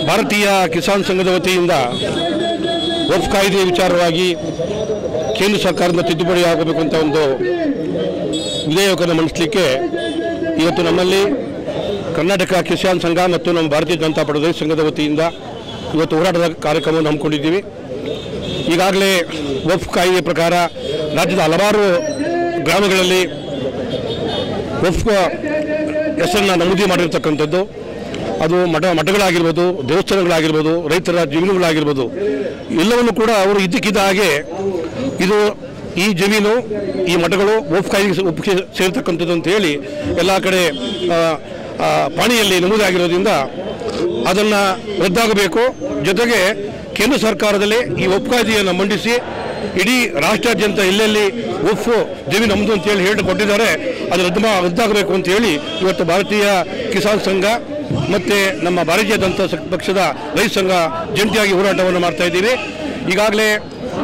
ಭಾರತೀಯ ಕಿಸಾನ್ ಸಂಘದ ವತಿಯಿಂದ ವಕ್ಫ್ ಕಾಯ್ದೆ ವಿಚಾರವಾಗಿ ಕೇಂದ್ರ ಸರ್ಕಾರದಿಂದ ತಿದ್ದುಪಡಿ ಆಗಬೇಕು ಅಂತ ಒಂದು ವಿಧೇಯಕವನ್ನು ಮಂಡಿಸಲಿಕ್ಕೆ ಇವತ್ತು ನಮ್ಮಲ್ಲಿ ಕರ್ನಾಟಕ ಕಿಸಾನ್ ಸಂಘ ಮತ್ತು ನಮ್ಮ ಭಾರತೀಯ ಜನತಾ ಪಕ್ಷದ ರೈತ ಸಂಘದ ವತಿಯಿಂದ ಇವತ್ತು ಹೋರಾಟದ ಕಾರ್ಯಕ್ರಮವನ್ನು ಹಮ್ಮಿಕೊಂಡಿದ್ದೀವಿ. ಈಗಾಗಲೇ ವಕ್ಫ್ ಕಾಯ್ದೆ ಪ್ರಕಾರ ರಾಜ್ಯದ ಹಲವಾರು ಗ್ರಾಮಗಳಲ್ಲಿ ವಕ್ಫ್ ಹೆಸರನ್ನು ನಮೂದಿ ಮಾಡಿರ್ತಕ್ಕಂಥದ್ದು, ಅದು ಮಠಗಳಾಗಿರ್ಬೋದು, ದೇವಸ್ಥಾನಗಳಾಗಿರ್ಬೋದು, ರೈತರ ಜಮೀನುಗಳಾಗಿರ್ಬೋದು, ಎಲ್ಲವನ್ನು ಕೂಡ ಅವರು ಇದ್ದಕ್ಕಿದ್ದ ಹಾಗೆ ಈ ಜಮೀನು, ಈ ಮಠಗಳು ವಕ್ಫ್ ಕಾಯ್ದೆಗೆ ಸೇರ್ತಕ್ಕಂಥದ್ದು ಅಂತ ಹೇಳಿ ಎಲ್ಲ ಕಡೆ ಪಾಣಿಯಲ್ಲಿ ನಮೂದಾಗಿರೋದ್ರಿಂದ ಅದನ್ನು ರದ್ದಾಗಬೇಕು. ಜೊತೆಗೆ ಕೇಂದ್ರ ಸರ್ಕಾರದಲ್ಲಿ ಈ ವಕ್ಫ್ ಕಾಯ್ದೆಯನ್ನು ಮಂಡಿಸಿ ಇಡೀ ರಾಷ್ಟ್ರಾದ್ಯಂತ ಎಲ್ಲೆಲ್ಲಿ ವಕ್ಫ್ ಜಮೀನು ನಮ್ಮದು ಅಂತೇಳಿ ಹೇಳಿಕೊಟ್ಟಿದ್ದಾರೆ, ಅದು ರದ್ದಾಗಬೇಕು ಅಂತ ಹೇಳಿ ಇವತ್ತು ಭಾರತೀಯ ಕಿಸಾನ್ ಸಂಘ ಮತ್ತು ನಮ್ಮ ಭಾರತೀಯ ಜನತಾ ಪಕ್ಷದ ರೈತ ಸಂಘ ಜಂಟಿಯಾಗಿ ಹೋರಾಟವನ್ನು ಮಾಡ್ತಾ ಇದ್ದೀವಿ. ಈಗಾಗಲೇ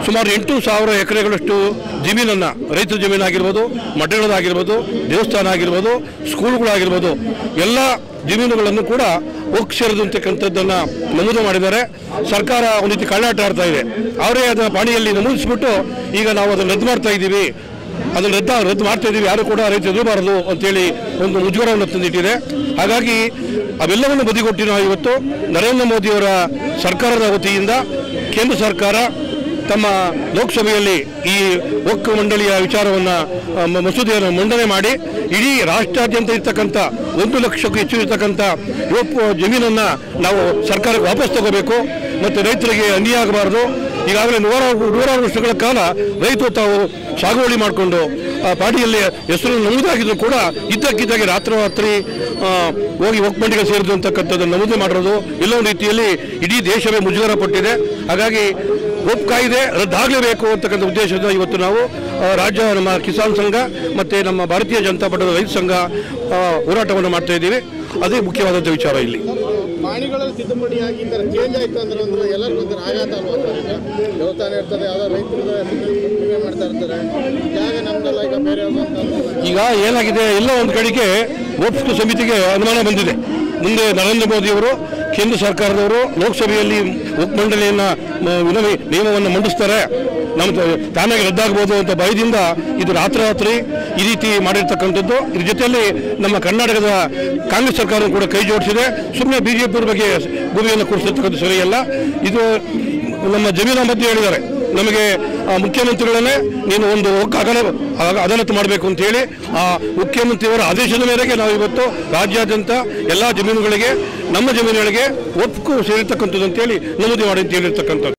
ಸುಮಾರು 8,000 ಎಕರೆಗಳಷ್ಟು ಜಮೀನನ್ನು, ರೈತರ ಜಮೀನಾಗಿರ್ಬೋದು, ಮಠಗಳಾಗಿರ್ಬೋದು, ದೇವಸ್ಥಾನ ಆಗಿರ್ಬೋದು, ಸ್ಕೂಲ್ಗಳಾಗಿರ್ಬೋದು, ಎಲ್ಲ ಜಮೀನುಗಳನ್ನು ಕೂಡ ವಕ್ಫ್ ಸೇರಿದು ಅಂತಕ್ಕಂಥದ್ದನ್ನು ನಮೂದು ಮಾಡಿದ್ದಾರೆ. ಸರ್ಕಾರ ಒಂದು ರೀತಿ ಕಳ್ಳಾಟ ಆಡ್ತಾ ಇದೆ. ಅವರೇ ಅದನ್ನು ಪಾಣಿಯಲ್ಲಿ ನಮೂದಿಸಿಬಿಟ್ಟು ಈಗ ನಾವು ಅದನ್ನು ರದ್ದು ಮಾಡ್ತಾ ಇದ್ದೀವಿ, ಅದನ್ನು ರದ್ದು ಮಾಡ್ತಾ ಇದ್ದೀವಿ, ಯಾರು ಕೂಡ ರೈತ ಎದುರಬಾರದು ಅಂತೇಳಿ ಒಂದು ಮುಜುಗರವನ್ನು ತಂದಿಟ್ಟಿದೆ. ಹಾಗಾಗಿ ಅವೆಲ್ಲವನ್ನು ಬದಿಗೊಟ್ಟಿ ನಾವು ಇವತ್ತು ನರೇಂದ್ರ ಮೋದಿಯವರ ಸರ್ಕಾರದ ವತಿಯಿಂದ ಕೇಂದ್ರ ಸರ್ಕಾರ ತಮ್ಮ ಲೋಕಸಭೆಯಲ್ಲಿ ಈ ವಕ್ಫ್ ಮಂಡಳಿಯ ವಿಚಾರವನ್ನು ಮಸೂದೆಯನ್ನು ಮಂಡನೆ ಮಾಡಿ ಇಡೀ ರಾಷ್ಟ್ರಾದ್ಯಂತ ಇರ್ತಕ್ಕಂಥ 1 ಲಕ್ಷಕ್ಕೂ ಹೆಚ್ಚು ಇರ್ತಕ್ಕಂಥ ವಕ್ಫ್ ಜಮೀನನ್ನು ನಾವು ಸರ್ಕಾರಕ್ಕೆ ವಾಪಸ್ ತಗೋಬೇಕು ಮತ್ತು ರೈತರಿಗೆ ಅನ್ಯಾಯ ಆಗಬಾರ್ದು. ಈಗಾಗಲೇ ನೂರಾರು ವರ್ಷಗಳ ಕಾಲ ರೈತರು ತಾವು ಸಾಗುವಳಿ ಮಾಡಿಕೊಂಡು ಪಾರ್ಟಿಯಲ್ಲಿ ಹೆಸರು ನಮೂದಾಗಿದ್ರು ಕೂಡ ಇದ್ದಕ್ಕಿದ್ದಾಗೆ ರಾತ್ರಿ ಹೋಗಿ ವಕ್ಫ್ ಮಂಡಳಿಗೆ ಸೇರಿದು ಅಂತಕ್ಕಂಥದ್ದನ್ನು ನಮೂದು ಮಾಡಿರೋದು ಎಲ್ಲ ಒಂದು ರೀತಿಯಲ್ಲಿ ಇಡೀ ದೇಶವೇ ಮುಜುಗರ ಪಟ್ಟಿದೆ. ಹಾಗಾಗಿ ವಕ್ಫ್ ಕಾಯ್ದೆ ರದ್ದಾಗಲೇಬೇಕು ಅಂತಕ್ಕಂಥ ಉದ್ದೇಶದಿಂದ ಇವತ್ತು ನಾವು ರಾಜ್ಯ ನಮ್ಮ ಕಿಸಾನ್ ಸಂಘ ಮತ್ತು ನಮ್ಮ ಭಾರತೀಯ ಜನತಾ ಪಕ್ಷದ ರೈತ ಸಂಘ ಹೋರಾಟವನ್ನು ಮಾಡ್ತಾ ಇದ್ದೀವಿ. ಅದೇ ಮುಖ್ಯವಾದಂಥ ವಿಚಾರ. ಇಲ್ಲಿ ಪಾಣಿಗಳಲ್ಲಿ ತಿದ್ದುಪಡಿಯಾಗಿ ಚೇಂಜ್ ಆಯಿತು ಅಂದ್ರೆ ಎಲ್ಲರಿಗೂ ಆಘಾತ ಅಲ್ವಾ? ದೇವಸ್ಥಾನ ಇರ್ತದೆ, ಯಾವುದೋ ರೈತರು ಮಾಡ್ತಾ ಇರ್ತಾರೆ, ಜಾಗ ನಮ್ದಲ್ಲ, ಈಗ ಬೇರೆ ಈಗ ಏನಾಗಿದೆ, ಎಲ್ಲ ಒಂದು ಕಡೆಗೆ ವಕ್ಫ್ ಸಮಿತಿಗೆ ಅನುಮಾನ ಬಂದಿದೆ. ಮುಂದೆ ನರೇಂದ್ರ ಮೋದಿಯವರು, ಕೇಂದ್ರ ಸರ್ಕಾರದವರು ಲೋಕಸಭೆಯಲ್ಲಿ ವಕ್ಫ್ ಮಂಡಳಿಯನ್ನು ನಿಯಮವನ್ನು ಮಂಡಿಸ್ತಾರೆ, ನಮ್ಮ ತಾನಾಗಿ ರದ್ದಾಗಬಹುದು ಅಂತ ಭಯದಿಂದ ಇದು ರಾತ್ರಿ ಈ ರೀತಿ ಮಾಡಿರ್ತಕ್ಕಂಥದ್ದು. ಇದ್ರ ಜೊತೆಯಲ್ಲಿ ನಮ್ಮ ಕರ್ನಾಟಕದ ಕಾಂಗ್ರೆಸ್ ಸರ್ಕಾರ ಕೂಡ ಕೈ ಜೋಡಿಸಿದೆ. ಸುಮ್ಮನೆ ಬಿಜೆಪಿಯವ್ರ ಬಗ್ಗೆ ಭೂಮಿಯನ್ನು ಕೊಡಿಸಿರ್ತಕ್ಕಂಥ ಸರಿಯಲ್ಲ. ಇದು ನಮ್ಮ ಜಮೀನ ಮಧ್ಯೆ ಹೇಳಿದ್ದಾರೆ, ನಮಗೆ ಮುಖ್ಯಮಂತ್ರಿಗಳನ್ನೇ ನೀನು ಒಂದು ಅದಾಲತ್ ಮಾಡಬೇಕು ಅಂತ ಹೇಳಿ ಆ ಮುಖ್ಯಮಂತ್ರಿಯವರ ಆದೇಶದ ಮೇರೆಗೆ ನಾವು ಇವತ್ತು ರಾಜ್ಯಾದ್ಯಂತ ಎಲ್ಲ ಜಮೀನುಗಳಿಗೆ, ನಮ್ಮ ಜಮೀನುಗಳಿಗೆ ವಕ್ಫ್ ಸೇರಿರ್ತಕ್ಕಂಥದ್ದು ಅಂತೇಳಿ ನಮೂದಿ ಮಾಡಿ ಅಂತ ಹೇಳಿರ್ತಕ್ಕಂಥದ್ದು.